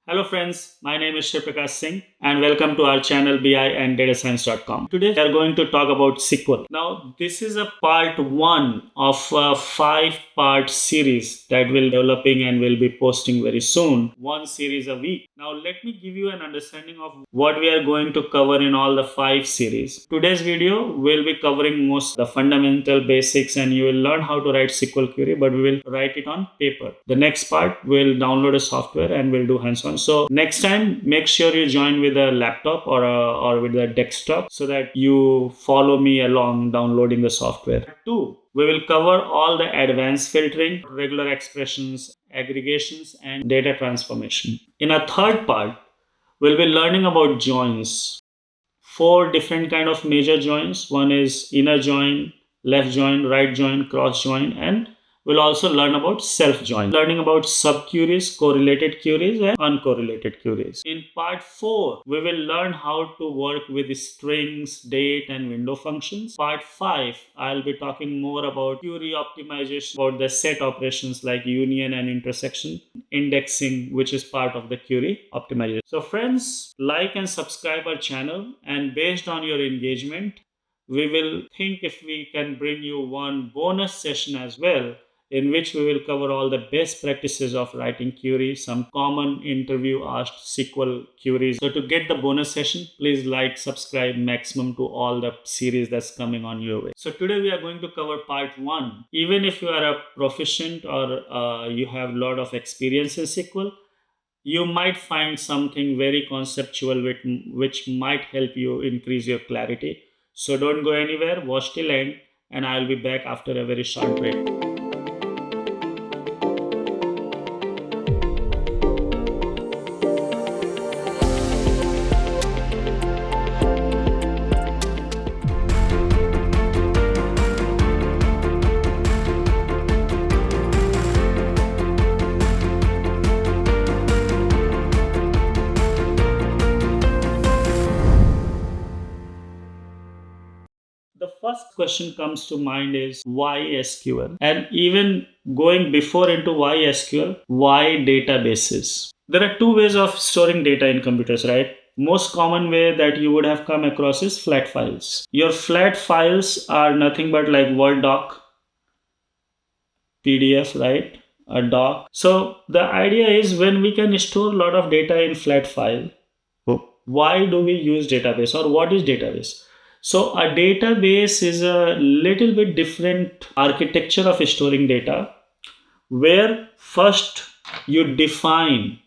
Hello friends, my name is Shiprakash Singh and welcome to our channel BI and datascience.com. Today we are going to talk about SQL. Now this is a part 1 of a 5-part series that will be developing and will be posting very soon. One series a week. Now let me give you an understanding of what we are going to cover in all the 5 series. Today's video will be covering most the fundamental basics and you will learn how to write SQL query, but we will write it on paper. The next part will download a software and we'll do hands-on. So next time, make sure you join with a laptop or with a desktop so that you follow me along downloading the software. 2. We will cover all the advanced filtering, regular expressions, aggregations, and data transformation. In a third part, we'll be learning about joins. 4 different kind of major joins. One is inner join, left join, right join, cross join, and we'll also learn about self join, learning about subqueries, correlated queries, and uncorrelated queries. In part 4, we will learn how to work with strings, date, and window functions. Part 5, I'll be talking more about query optimization, about the set operations like union and intersection, indexing, which is part of the query optimization. So friends, like and subscribe our channel, and based on your engagement, we will think if we can bring you one bonus session as well, in which we will cover all the best practices of writing queries, some common interview asked SQL queries. So to get the bonus session, please like, subscribe maximum to all the series that's coming on your way. So today we are going to cover part 1. Even if you are a proficient or you have a lot of experience in SQL, you might find something very conceptual which might help you increase your clarity. So don't go anywhere, watch till end, and I'll be back after a very short break. The first question comes to mind is why SQL? And even going before into why SQL, why databases? There are 2 ways of storing data in computers, right? Most common way that you would have come across is flat files. Your flat files are nothing but like Word doc, PDF, right? A doc. So the idea is when we can store a lot of data in flat file, why do we use database or what is database? So a database is a little bit different architecture of storing data, where first you define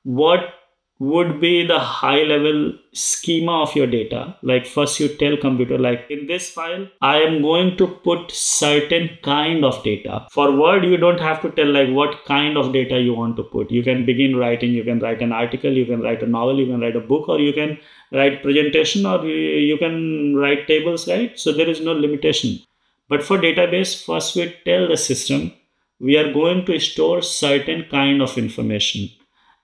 what would be the high level schema of your data. Like first you tell computer, like in this file I am going to put certain kind of data. For Word, you don't have to tell like what kind of data you want to put. You can begin writing, you can write an article, you can write a novel, you can write a book, or you can write presentation, or you can write tables, right? So there is no limitation. But for database, first we tell the system we are going to store certain kind of information.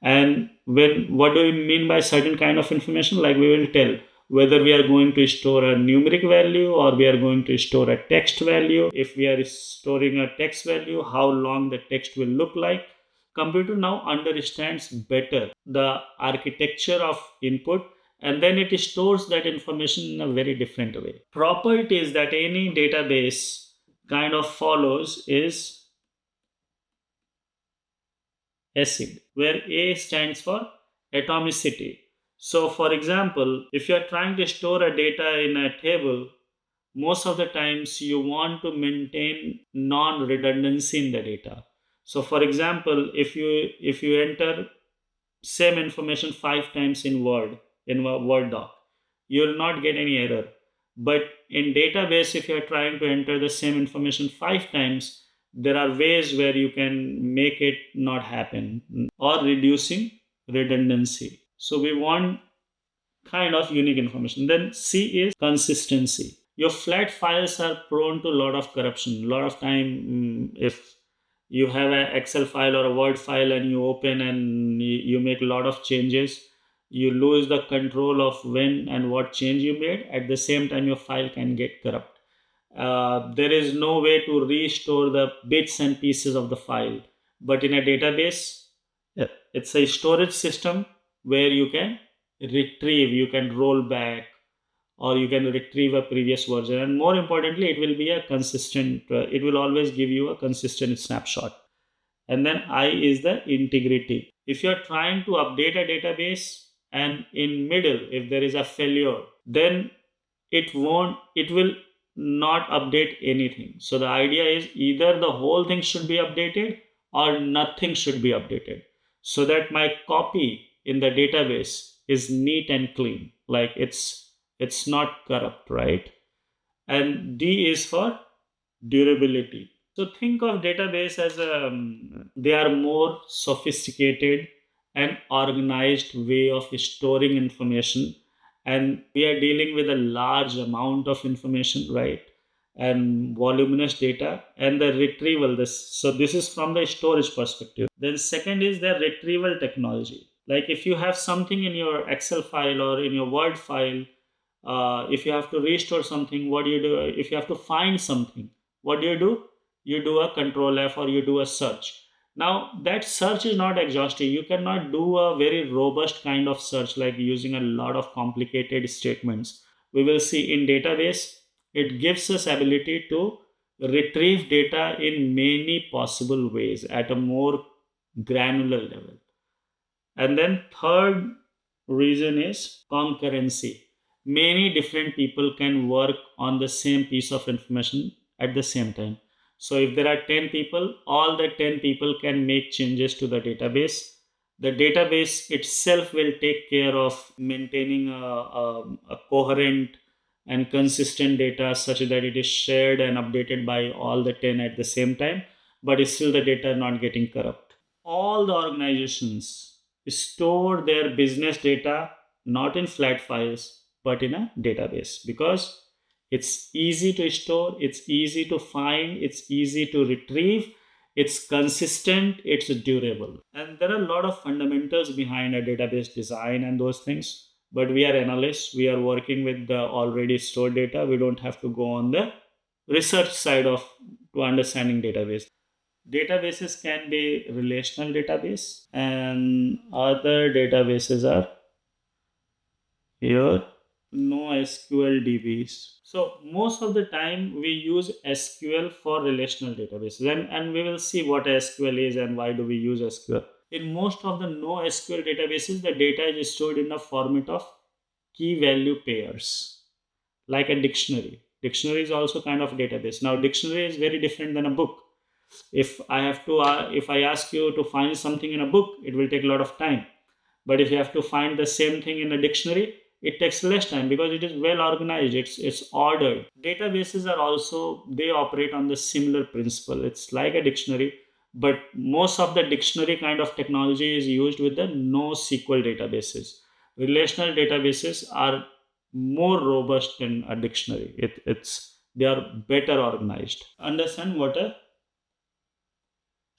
And what do we mean by certain kind of information? Like we will tell whether we are going to store a numeric value or we are going to store a text value. If we are storing a text value, how long the text will look like. Computer now understands better the architecture of input, and then it stores that information in a very different way. Properties that any database kind of follows is ACID, where A stands for atomicity. So for example, if you are trying to store a data in a table, most of the times you want to maintain non-redundancy in the data. So for example, if you enter same information 5 times in a Word doc, you will not get any error. But in database, if you are trying to enter the same information 5 times, there are ways where you can make it not happen or reducing redundancy. So we want kind of unique information. Then C is consistency. Your flat files are prone to a lot of corruption. A lot of time, if you have an Excel file or a Word file and you open and you make a lot of changes, you lose the control of when and what change you made. At the same time, your file can get corrupt. There is no way to restore the bits and pieces of the file. But in a database, Yeah. It's a storage system where you can retrieve, you can roll back, or you can retrieve a previous version. And more importantly, it will be a consistent, it will always give you a consistent snapshot. And then I is the integrity. If you're trying to update a database and in middle, if there is a failure, then it will not update anything. So the idea is either the whole thing should be updated or nothing should be updated, so that my copy in the database is neat and clean, like it's not corrupt, right? And D is for durability. So think of database as they are more sophisticated and organized way of storing information, and we are dealing with a large amount of information, right? And voluminous data and the retrieval. This is from the storage perspective. Then second is the retrieval technology. Like if you have something in your Excel file or in your Word file, if you have to restore something, what do you do? If you have to find something, what do? You do a control F or you do a search. Now that search is not exhaustive. You cannot do a very robust kind of search like using a lot of complicated statements. We will see in database, it gives us ability to retrieve data in many possible ways at a more granular level. And then third reason is concurrency. Many different people can work on the same piece of information at the same time. So if there are 10 people, all the 10 people can make changes to the database. The database itself will take care of maintaining a coherent and consistent data such that it is shared and updated by all the 10 at the same time, but is still the data not getting corrupt. All the organizations store their business data not in flat files but in a database, because it's easy to store, it's easy to find, it's easy to retrieve, it's consistent, it's durable. And there are a lot of fundamentals behind a database design and those things. But we are analysts, we are working with the already stored data. We don't have to go on the research side of to understanding database. Databases can be relational database, and other databases are here NoSQL DBs. So most of the time we use SQL for relational databases, and we will see what SQL is and why do we use SQL. In most of the NoSQL databases, the data is stored in the format of key value pairs, like a dictionary. Dictionary is also kind of database. Now dictionary is very different than a book. If I ask you to find something in a book, it will take a lot of time. But if you have to find the same thing in a dictionary, it takes less time because it is well organized, it's ordered. Databases are also, they operate on the similar principle. It's like a dictionary, but most of the dictionary kind of technology is used with the NoSQL databases. Relational databases are more robust than a dictionary. They are better organized. Understand what a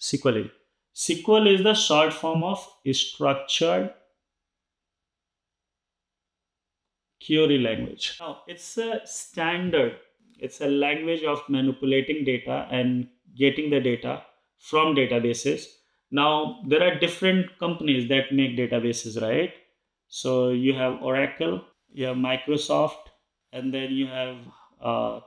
SQL is? SQL is the short form of structured query language. Now, it's a standard, it's a language of manipulating data and getting the data from databases. Now, there are different companies that make databases, right? So, you have Oracle, you have Microsoft, and then you have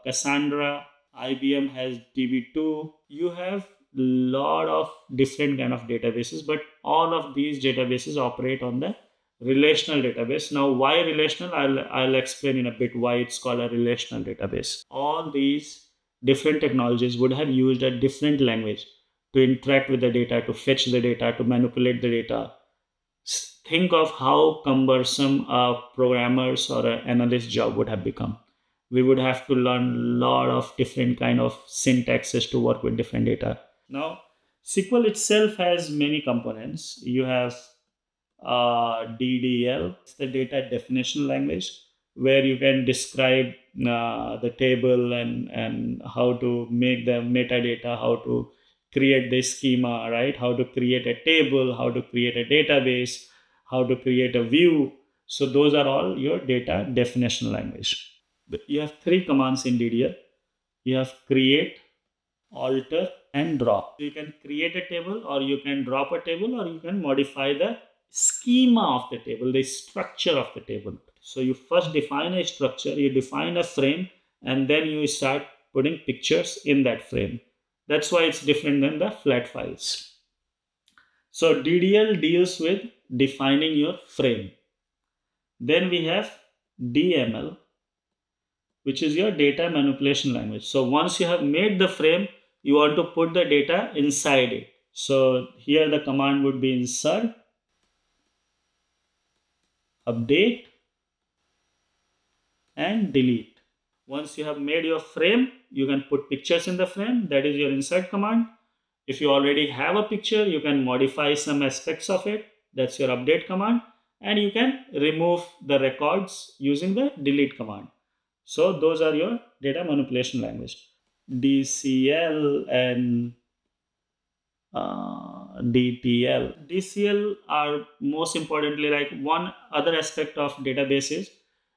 Cassandra. IBM has DB2. You have lot of different kind of databases, but all of these databases operate on the relational database. Now why relational, I'll explain in a bit why it's called a relational database. All these different technologies would have used a different language to interact with the data, to fetch the data, to manipulate the data. Think of how cumbersome a programmer's or an analyst job would have become. We would have to learn a lot of different kind of syntaxes to work with different data. Now SQL itself has many components. You have DDL, it's the data definition language, where you can describe the table and how to make the metadata, how to create the schema, right? How to create a table, how to create a database, how to create a view. So those are all your data definition language. You have three commands in DDL. You have create, alter, and drop. You can create a table, or you can drop a table, or you can modify the schema of the table, the structure of the table. So you first define a structure, you define a frame, and then you start putting pictures in that frame. That's why it's different than the flat files. So DDL deals with defining your frame. Then we have DML, which is your data manipulation language. So once you have made the frame, you want to put the data inside it. So here the command would be insert, update, and delete. Once you have made your frame, you can put pictures in the frame. That is your insert command. If you already have a picture, you can modify some aspects of it. That's your update command. And you can remove the records using the delete command. So those are your data manipulation language. DCL and DTL. DCL are most importantly, like, one other aspect of databases.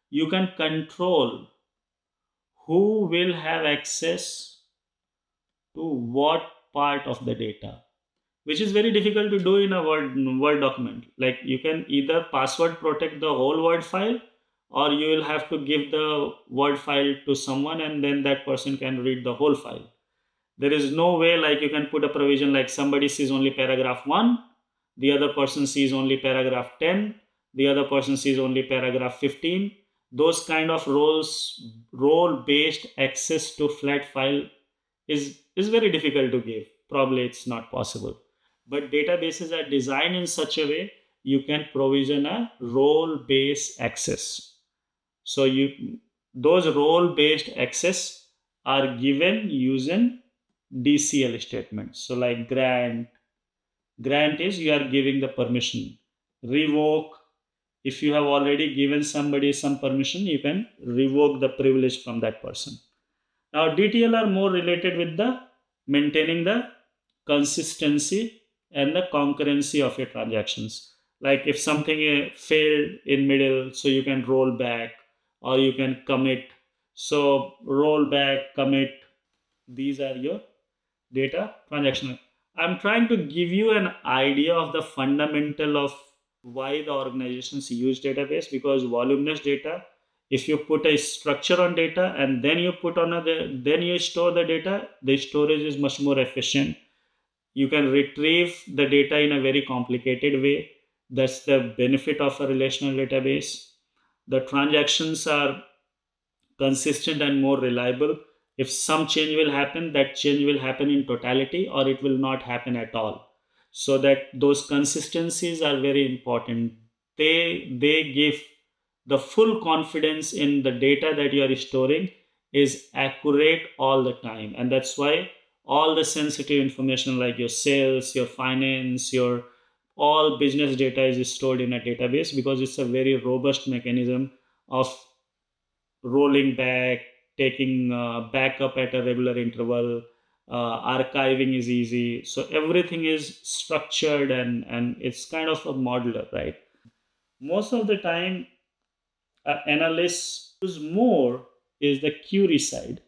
You can control who will have access to what part of the data, which is very difficult to do in a Word document. Like, you can either password protect the whole Word file, or you will have to give the Word file to someone and then that person can read the whole file. There is no way like you can put a provision like somebody sees only paragraph 1, the other person sees only paragraph 10, the other person sees only paragraph 15. Those kind of role based access to flat file is very difficult to give. Probably it's not possible. But databases are designed in such a way you can provision a role based access. So those role based access are given using DCL statements. So like grant is you are giving the permission. Revoke, if you have already given somebody some permission, you can revoke the privilege from that person. Now DTL are more related with the maintaining the consistency and the concurrency of your transactions. Like if something failed in middle, so you can roll back or you can commit. So roll back, commit, these are your data transactional. I'm trying to give you an idea of the fundamental of why the organizations use database, because voluminous data, if you put a structure on data and then you put on then you store the data, the storage is much more efficient. You can retrieve the data in a very complicated way. That's the benefit of a relational database. The transactions are consistent and more reliable. If some change will happen, that change will happen in totality or it will not happen at all. So that those consistencies are very important. They give the full confidence in the data that you are storing is accurate all the time. And that's why all the sensitive information like your sales, your finance, your all business data is stored in a database, because it's a very robust mechanism of rolling back, taking backup at a regular interval, archiving is easy. So everything is structured and it's kind of a modular, right? Most of the time, analysts use more is the query side,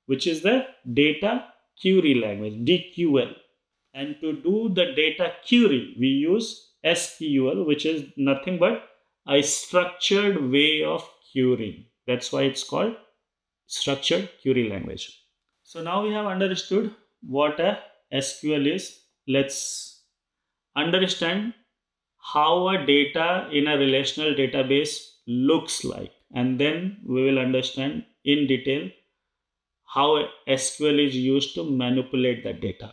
which is the data query language, DQL. And to do the data query, we use SQL, which is nothing but a structured way of querying. That's why it's called structured query language. So now we have understood what a SQL is. Let's understand how a data in a relational database looks like, and then we will understand in detail how SQL is used to manipulate that data.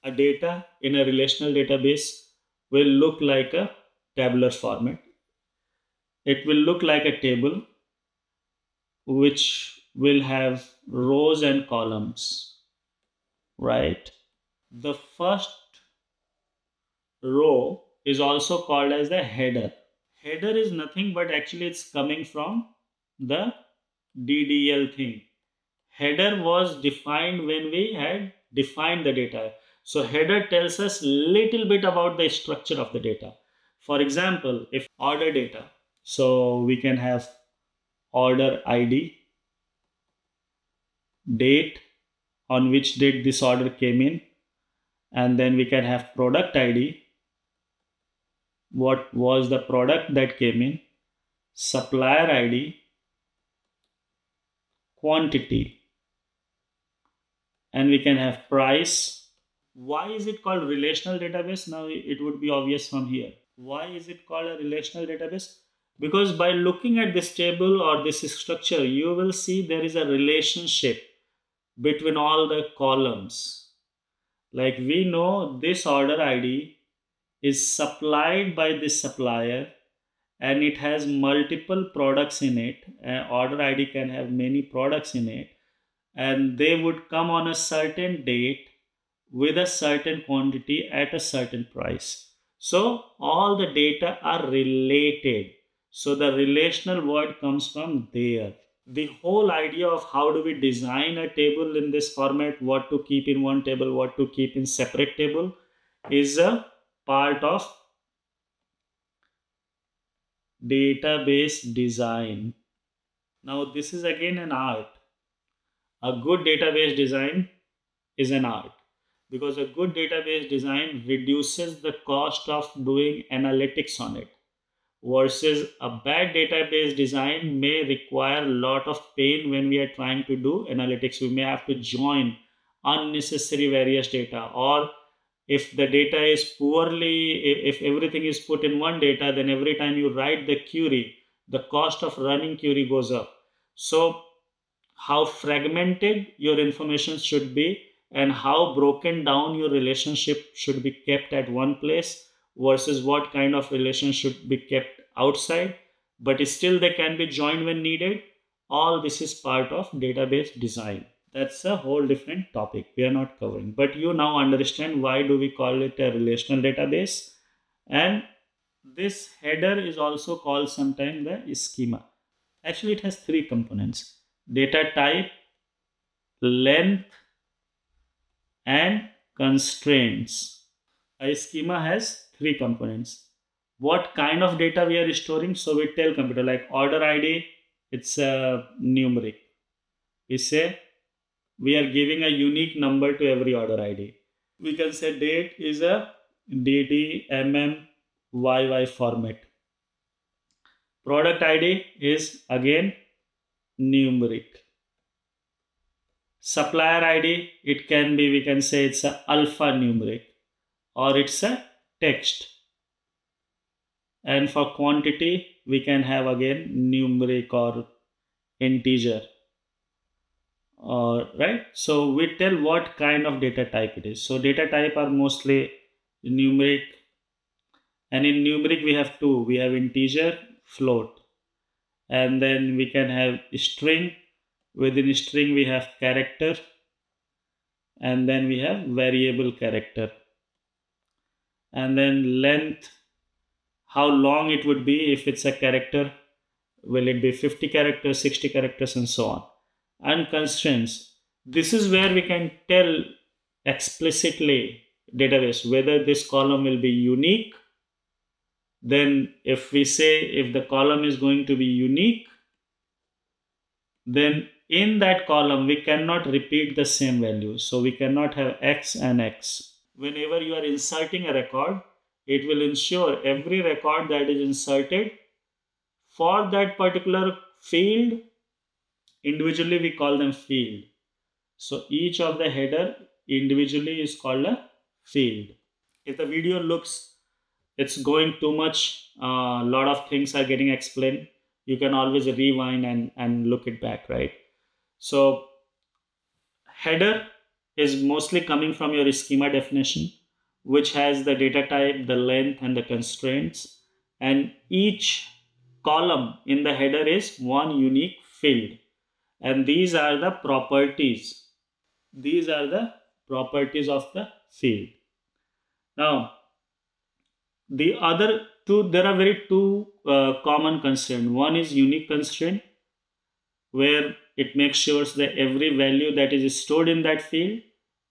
A data in a relational database will look like a tabular format. It will look like a table which will have rows and columns, right? The first row is also called as the header. Header is nothing but actually it's coming from the DDL thing. Header was defined when we had defined the data. So header tells us little bit about the structure of the data. For example, if order data, so we can have order ID, date, on which date this order came in, and then we can have product ID, what was the product that came in, supplier ID, quantity, and we can have price. Why is it called relational database? Now it would be obvious from here. Why is it called a relational database? Because by looking at this table or this structure, you will see there is a relationship between all the columns. Like we know this order ID is supplied by this supplier and it has multiple products in it. Order ID can have many products in it, and they would come on a certain date with a certain quantity at a certain price. So all the data are related. So the relational word comes from there. The whole idea of how do we design a table in this format, what to keep in one table, what to keep in separate table, is a part of database design. Now this is again an art. A good database design is an art, because a good database design reduces the cost of doing analytics on it, versus a bad database design may require a lot of pain when we are trying to do analytics. We may have to join unnecessary various data, or if the data is poorly, if everything is put in one data, then every time you write the query, the cost of running query goes up. So how fragmented your information should be and how broken down your relationship should be kept at one place versus what kind of relation should be kept outside, but still they can be joined when needed. All this is part of database design. That's a whole different topic we are not covering, but you now understand why do we call it a relational database. And this header is also called sometimes the schema. Actually it has three components: data type, length, and constraints. A schema has three components. What kind of data we are storing? So we tell computer like order ID, it's a numeric. We say we are giving a unique number to every order ID. We can say date is a DBMS format. Product ID is again numeric. Supplier ID, it can be, we can say it's a alphanumeric or it's a text. And for quantity, we can have again numeric or integer. Right? So we tell what kind of data type it is. So data type are mostly numeric, and in numeric we have two. We have integer, float, and then we can have string. Within string we have character, and then we have variable character, and then length, how long it would be. If it's a character, will it be 50 characters, 60 characters, and so on. And constraints, this is where we can tell explicitly database whether this column will be unique. Then if we say if the column is going to be unique, then in that column we cannot repeat the same value. So we cannot have x and x. Whenever you are inserting a record, it will ensure every record that is inserted for that particular field, individually we call them field. So each of the header individually is called a field. If the video looks it's going too much, a lot of things are getting explained, you can always rewind and look it back, right? So header is mostly coming from your schema definition, which has the data type, the length, and the constraints. And each column in the header is one unique field. And these are the properties. These are the properties of the field. Now, the other two, there are very two common constraints. One is unique constraint, where it makes sure that every value that is stored in that field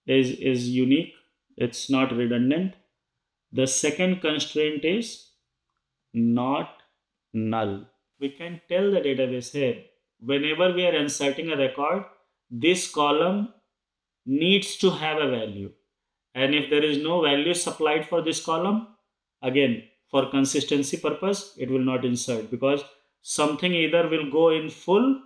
is unique. It's not redundant. The second constraint is not null. We can tell the database here, whenever we are inserting a record, this column needs to have a value. And if there is no value supplied for this column, again, for consistency purpose, it will not insert, because something either will go in full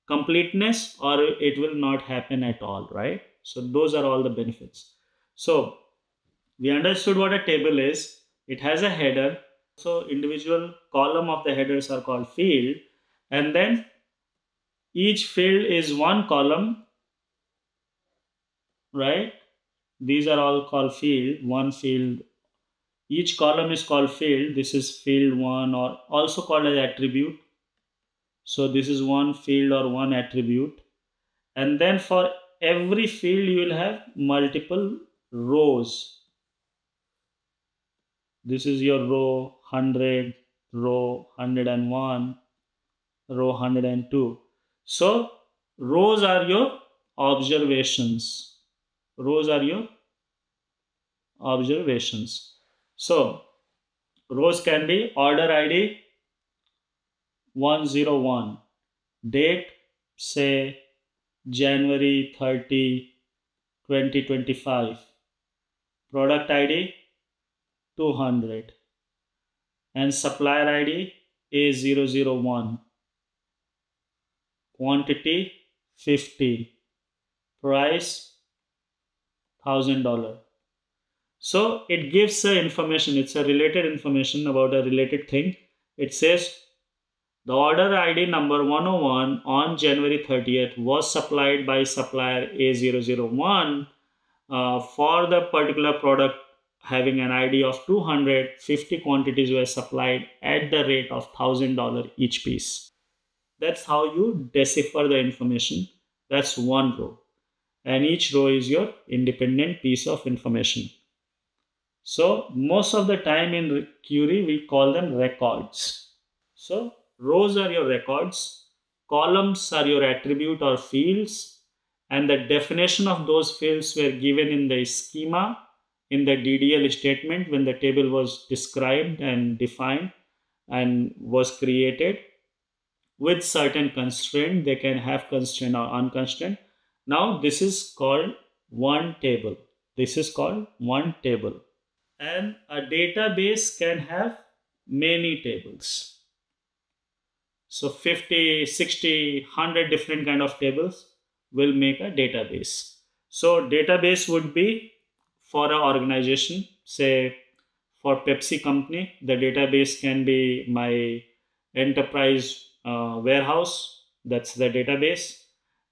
completeness or it will not happen at all, right? So those are all the benefits. So we understood what a table is. It has a header. So individual column of the headers are called field, and then each field is one column, right? These are all called field, one field. Each column is called field. This is field one, or also called as attribute. So this is one field or one attribute. And then for every field you will have multiple rows. This is your row 100, row 101, row 102. So rows are your observations. Rows are your observations. So rows can be order ID 101, date say January 30, 2025, product ID 200, and supplier ID A001, quantity 50, price $1,000. So it gives information, it's a related information about a related thing. It says the order ID number 101 on January 30th was supplied by supplier A001 for the particular product having an ID of 250 quantities were supplied at the rate of $1,000 each piece. That's how you decipher the information. That's one row. And each row is your independent piece of information. So most of the time in query, we call them records. So rows are your records, columns are your attribute or fields, and the definition of those fields were given in the schema in the DDL statement when the table was described and defined and was created with certain constraint. They can have constraint or unconstrained. Now this is called one table. This is called one table. And a database can have many tables. So 50, 60, 100 different kind of tables will make a database. So database would be for an organization, say for Pepsi company, the database can be my enterprise warehouse. That's the database.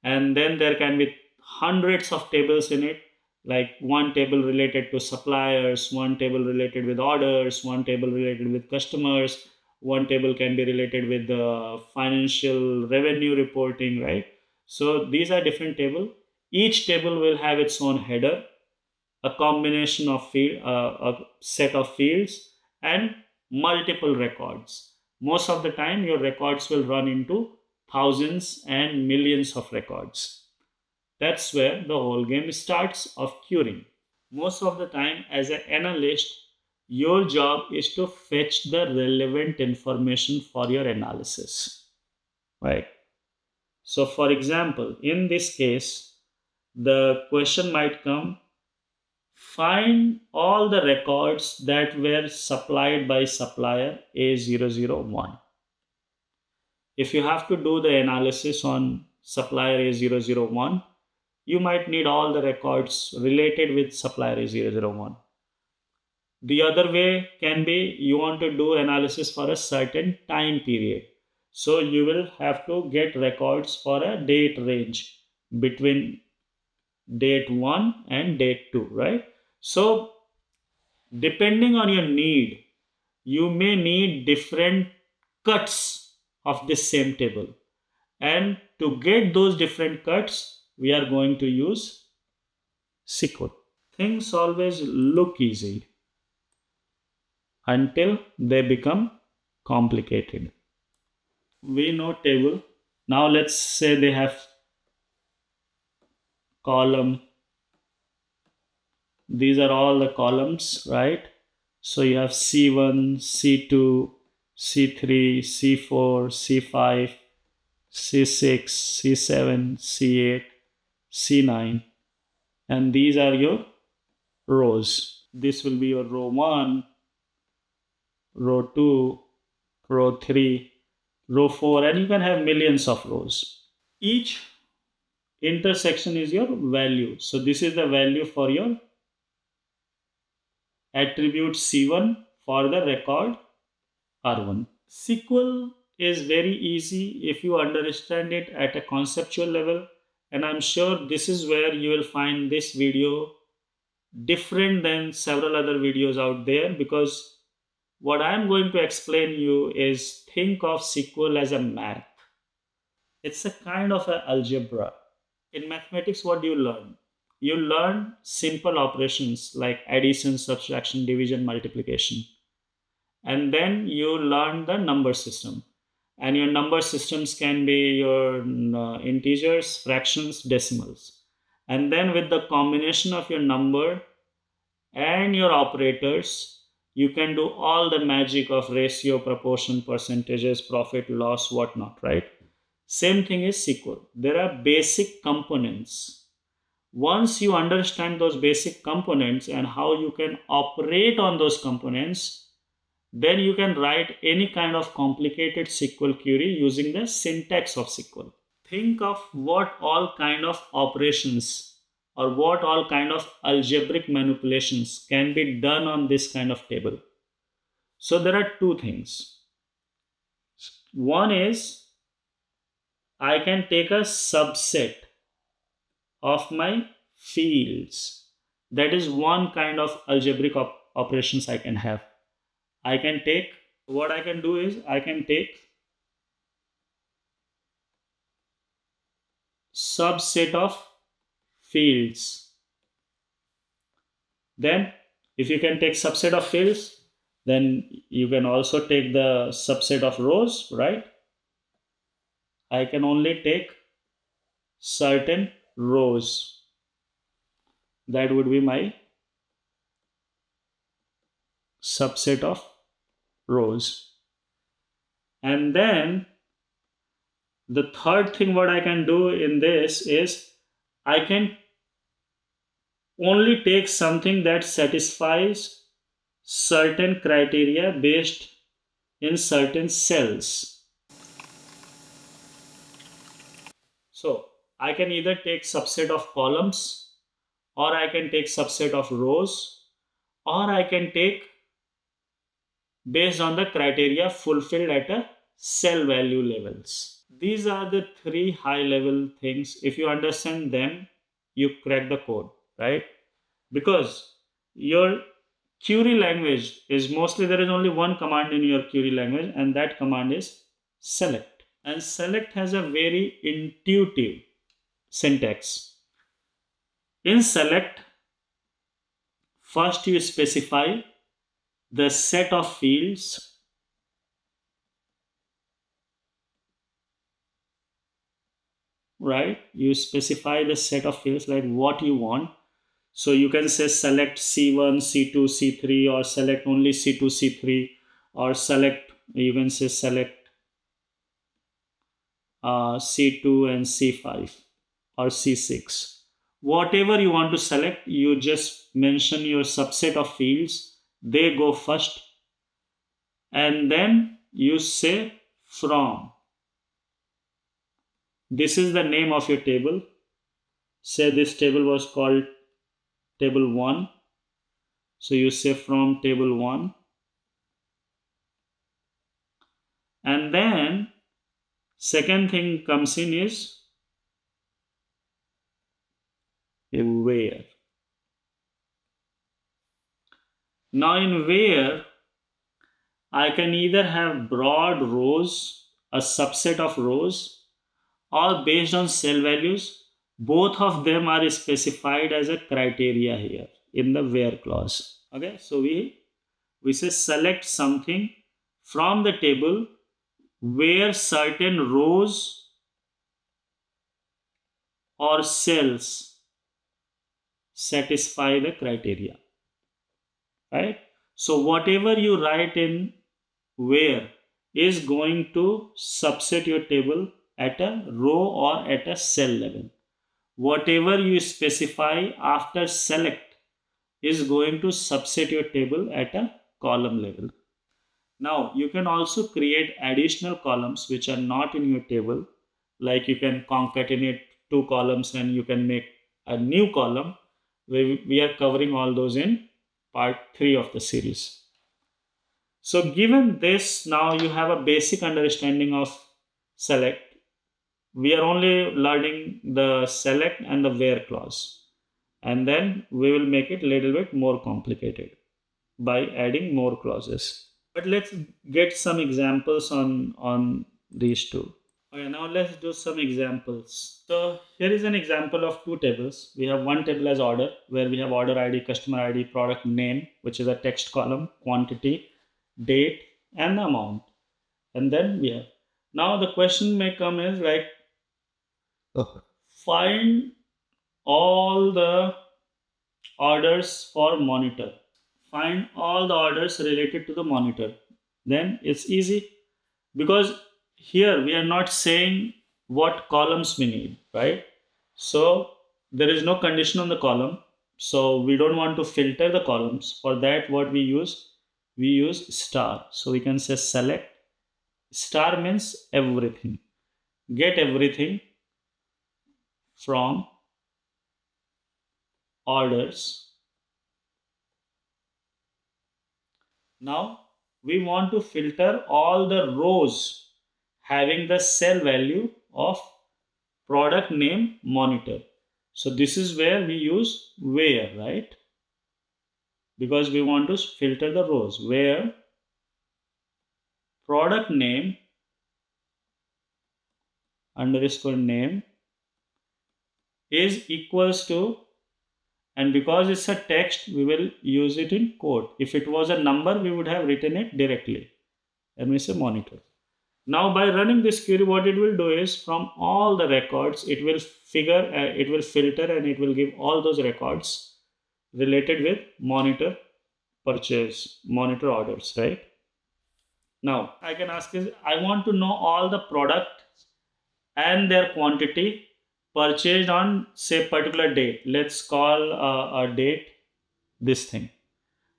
And then there can be hundreds of tables in it, like one table related to suppliers, one table related with orders, one table related with customers, one table can be related with the financial revenue reporting, right? So these are different tables. Each table will have its own header, a combination of field, a set of fields, and multiple records. Most of the time your records will run into thousands and millions of records. That's where the whole game starts of querying. Most of the time as an analyst, your job is to fetch the relevant information for your analysis, right? So for example, in this case, the question might come, find all the records that were supplied by supplier A001. If you have to do the analysis on supplier A001, you might need all the records related with supplier A001. The other way can be you want to do analysis for a certain time period. So you will have to get records for a date range between date 1 and date 2, right? So depending on your need, you may need different cuts of this same table. And to get those different cuts, we are going to use SQL. Things always look easy until they become complicated. We know table. Now let's say they have column. These are all the columns, right? So you have C1, C2, C3, C4, C5, C6, C7, C8, C9, and these are your rows. This will be your row 1, row 2, row 3, row 4, and you can have millions of rows. Each intersection is your value. So this is the value for your attribute C1 for the record R1. SQL is very easy if you understand it at a conceptual level, and I'm sure this is where you will find this video different than several other videos out there, because what I'm going to explain you is, think of SQL as a math. It's a kind of an algebra. In mathematics, what do you learn? You learn simple operations like addition, subtraction, division, multiplication. And then you learn the number system. And your number systems can be your integers, fractions, decimals. And then with the combination of your number and your operators, you can do all the magic of ratio, proportion, percentages, profit, loss, whatnot, right? Same thing is SQL. There are basic components. Once you understand those basic components and how you can operate on those components, then you can write any kind of complicated SQL query using the syntax of SQL. Think of what all kind of operations or what all kind of algebraic manipulations can be done on this kind of table. So there are two things. One is, I can take a subset of my fields. That is one kind of algebraic operations I can have. I can take, what I can do is, I can take subset of fields. Then if you can take subset of fields, then you can also take the subset of rows, right? I can only take certain rows. That would be my subset of rows. And then the third thing what I can do in this is, I can only take something that satisfies certain criteria based in certain cells. So I can either take subset of columns, or I can take subset of rows, or I can take based on the criteria fulfilled at a cell value levels. These are the three high level things. If you understand them, you crack the code, right? Because your query language is mostly, there is only one command in your query language, and that command is select. And select has a very intuitive syntax. In select, first you specify the set of fields right? You specify the set of fields like what you want. So you can say select C1, C2, C3, or select only C2, C3, or select, you can say select C2 and C5 or C6. Whatever you want to select, you just mention your subset of fields. They go first, and then you say from. This is the name of your table. Say this table was called table 1. So you say from table 1. And then second thing comes in is a where. Now in where, I can either have broad rows, a subset of rows, or based on cell values. Both of them are specified as a criteria here in the where clause. Okay, so we say select something from the table where certain rows or cells satisfy the criteria, right? So whatever you write in where is going to subset your table at a row or at a cell level. Whatever you specify after select is going to subset your table at a column level. Now you can also create additional columns which are not in your table, like you can concatenate two columns and you can make a new column. We are covering all those in part 3 of the series. So given this, now you have a basic understanding of select. We are only learning the select and the where clause, and then we will make it a little bit more complicated by adding more clauses. But let's get some examples on these two. Okay, now let's do some examples. So here is an example of two tables. We have one table as order, where we have order ID, customer ID, product name, which is a text column, quantity, date, and amount. And then we have, now the question may come is like, find all the orders for monitor. Find all the orders related to the monitor. Then it's easy, because here we are not saying what columns we need, right? So there is no condition on the column, so we don't want to filter the columns. For that, what we use star. So we can say select. Star means everything. Get everything from orders. Now we want to filter all the rows having the cell value of product name monitor. So this is where we use where, right? Because we want to filter the rows where product name underscore name is equals to, and because it's a text, we will use it in quote. If it was a number, we would have written it directly, and we say monitor. Now by running this query, what it will do is from all the records, it will filter and it will give all those records related with monitor purchase, monitor orders, right? Now I can ask is, I want to know all the product and their quantity purchased on say particular date. Let's call a date this thing.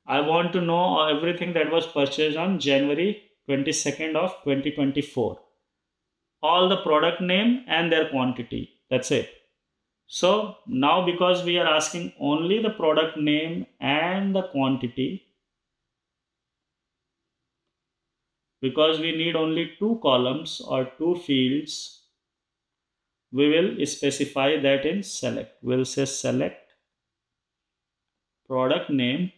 I want to know everything that was purchased on January 22nd of 2024. All the product name and their quantity. That's it. So now because we are asking only the product name and the quantity, because we need only two columns or two fields, we will specify that in select. We'll say select product name.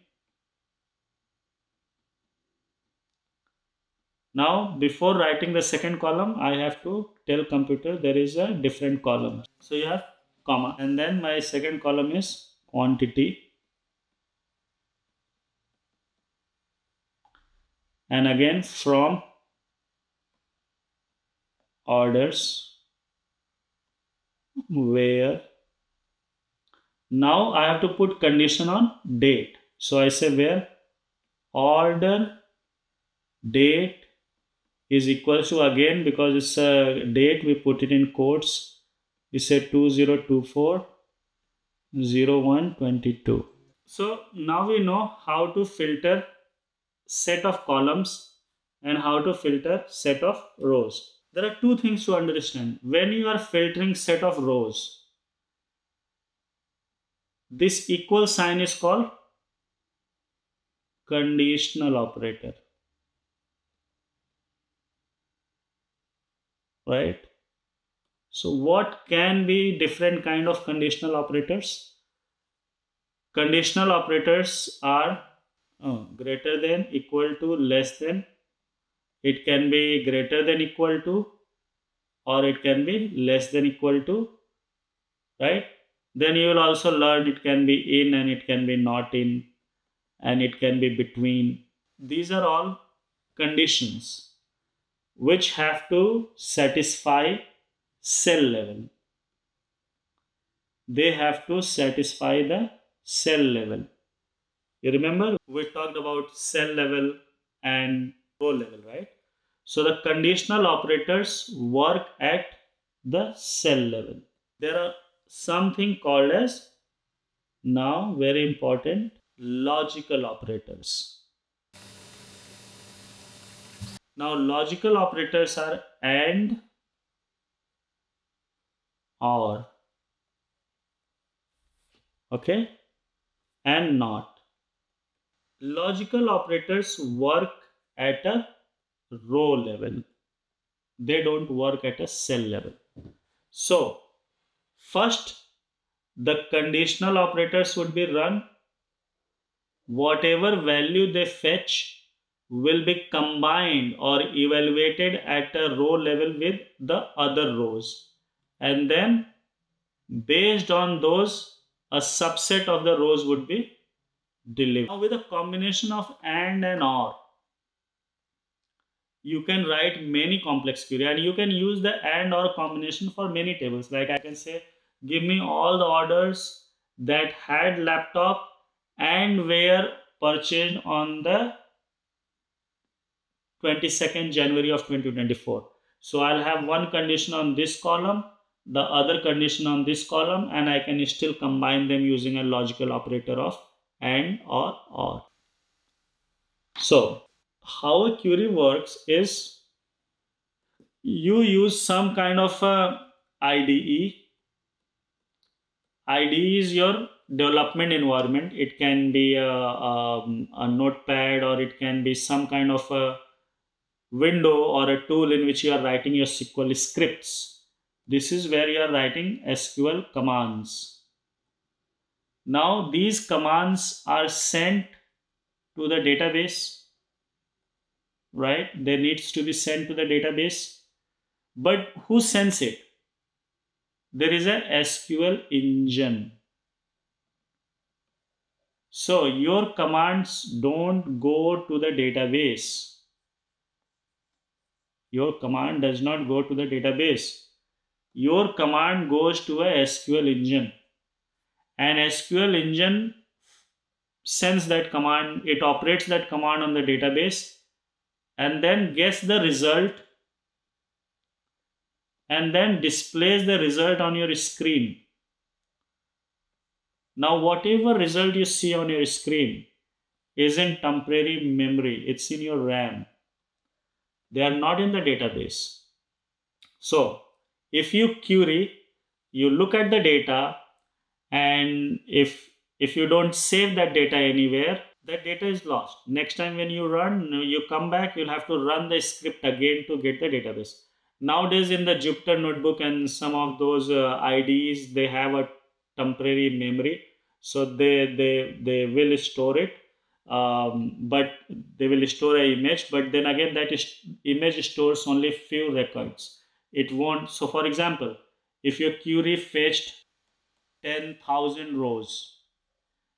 Now before writing the second column, I have to tell computer there is a different column. So you have comma, and then my second column is quantity, and again from orders where. Now I have to put condition on date. So I say where order date is equals to, again because it's a date, we put it in quotes. We say 2024-01-22. So now we know how to filter set of columns and how to filter set of rows. There are two things to understand. When you are filtering set of rows, this equal sign is called conditional operator, right? So what can be different kind of conditional operators? Conditional operators are greater than, equal to, less than. It can be greater than equal to, or it can be less than equal to, right? Then you will also learn it can be in and it can be not in, and it can be between. These are all conditions which have to satisfy cell level. They have to satisfy the cell level. You remember we talked about cell level and row level, right? So the conditional operators work at the cell level. There are something called as, now very important, logical operators. Now, logical operators are AND, OR, okay, and NOT. Logical operators work at a row level. They don't work at a cell level. So, first, the conditional operators would be run. Whatever value they fetch will be combined or evaluated at a row level with the other rows. And then, based on those, a subset of the rows would be delivered. Now, with a combination of AND and OR, you can write many complex query, and you can use the AND OR combination for many tables. Like I can say, give me all the orders that had laptop and were purchased on the 22nd January of 2024. So I'll have one condition on this column, the other condition on this column, and I can still combine them using a logical operator of AND or OR. So how a query works is you use some kind of a IDE. IDE is your development environment. It can be a notepad, or it can be some kind of a window or a tool in which you are writing your SQL scripts. This is where you are writing SQL commands. Now these commands are sent to the database, right? They needs to be sent to the database. But who sends it? There is a SQL engine. So your commands don't go to the database. Your command does not go to the database. Your command goes to a SQL engine. And SQL engine sends that command, it operates that command on the database and then gets the result and then displays the result on your screen. Now, whatever result you see on your screen is in temporary memory. It's in your RAM. They are not in the database. So, if you query, you look at the data, and if you don't save that data anywhere, that data is lost. Next time when you run, you come back, you'll have to run the script again to get the database. Nowadays in the Jupyter notebook and some of those IDEs, they have a temporary memory, so they will store it, but they will store an image, but then again that image stores only few records. It won't. So for example, if your query fetched 10,000 rows,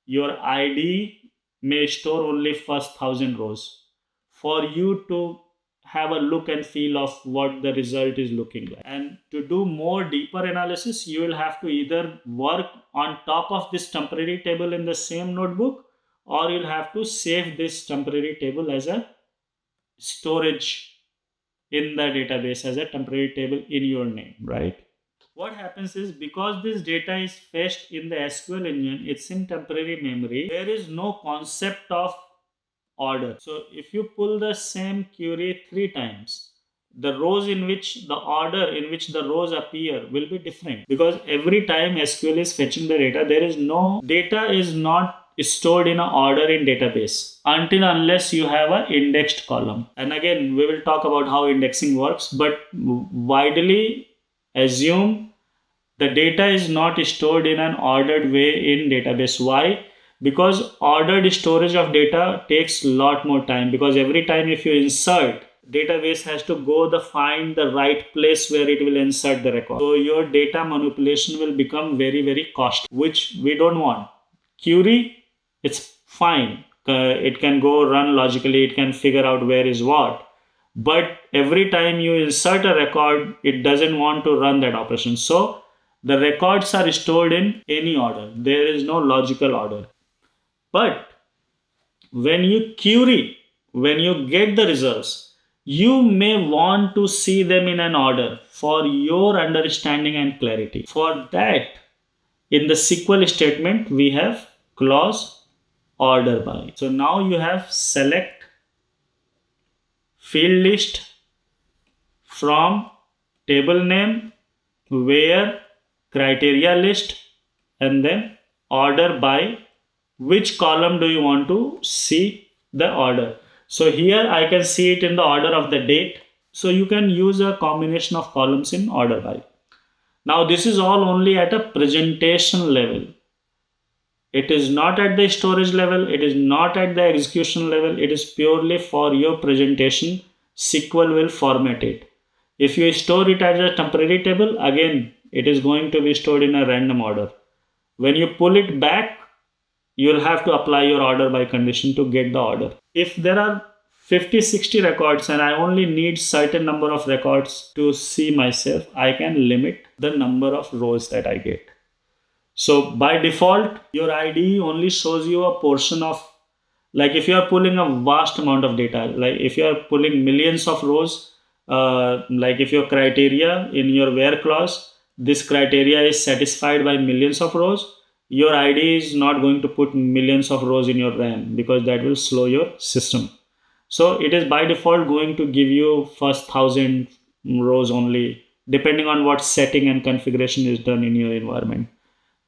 your ID may store only first 1,000 rows for you to have a look and feel of what the result is looking like. And to do more deeper analysis, you will have to either work on top of this temporary table in the same notebook, or you'll have to save this temporary table as a storage in the database as a temporary table in your name, right? What happens is, because this data is fetched in the SQL engine, it's in temporary memory, there is no concept of order. So if you pull the same query 3 times, the rows in which the order in which the rows appear will be different, because every time SQL is fetching the data, there is no data is not stored in an order in database until unless you have an indexed column. And again, we will talk about how indexing works, but widely assume the data is not stored in an ordered way in database. Why? Because ordered storage of data takes a lot more time, because every time if you insert, database has to go find the right place where it will insert the record. So your data manipulation will become very, very costly, which we don't want. Query, it's fine. It can go run logically, it can figure out where is what. But every time you insert a record, it doesn't want to run that operation. So the records are stored in any order. There is no logical order. But when you query, when you get the results, you may want to see them in an order for your understanding and clarity. For that, in the SQL statement, we have clause order by. So now you have select field list from table name, where, criteria list, and then order by. Which column do you want to see the order? So here I can see it in the order of the date. So you can use a combination of columns in order by. Now this is all only at a presentation level. It is not at the storage level. It is not at the execution level. It is purely for your presentation. SQL will format it. If you store it as a temporary table, again, it is going to be stored in a random order. When you pull it back, you'll have to apply your order by condition to get the order. If there are 50-60 records and I only need certain number of records to see myself, I can limit the number of rows that I get. So by default, your IDE only shows you a portion of, like if you are pulling a vast amount of data, like if you are pulling millions of rows, like if your criteria in your where clause, this criteria is satisfied by millions of rows, your IDE is not going to put millions of rows in your RAM because that will slow your system. So it is by default going to give you first 1000 rows only, depending on what setting and configuration is done in your environment.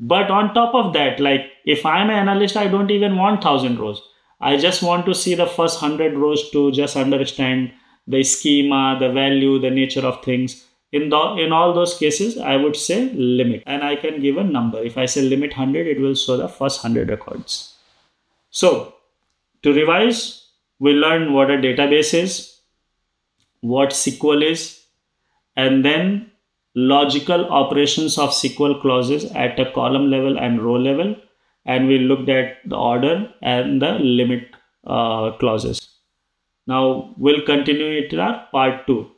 But on top of that, like if I'm an analyst, I don't even want 1000 rows. I just want to see the first 100 rows to just understand the schema, the value, the nature of things. In all those cases, I would say limit, and I can give a number. If I say limit 100, it will show the first 100 records. So to revise, we learned what a database is, what SQL is, and then logical operations of SQL clauses at a column level and row level. And we looked at the order and the limit clauses. Now we'll continue it in our part 2.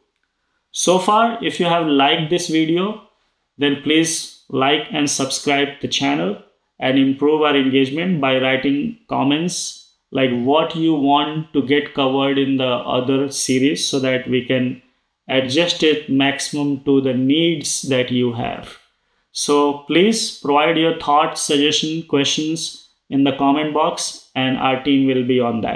So far, if you have liked this video, then please like and subscribe the channel and improve our engagement by writing comments like what you want to get covered in the other series so that we can adjust it maximum to the needs that you have. So please provide your thoughts, suggestions, questions in the comment box, and our team will be on that.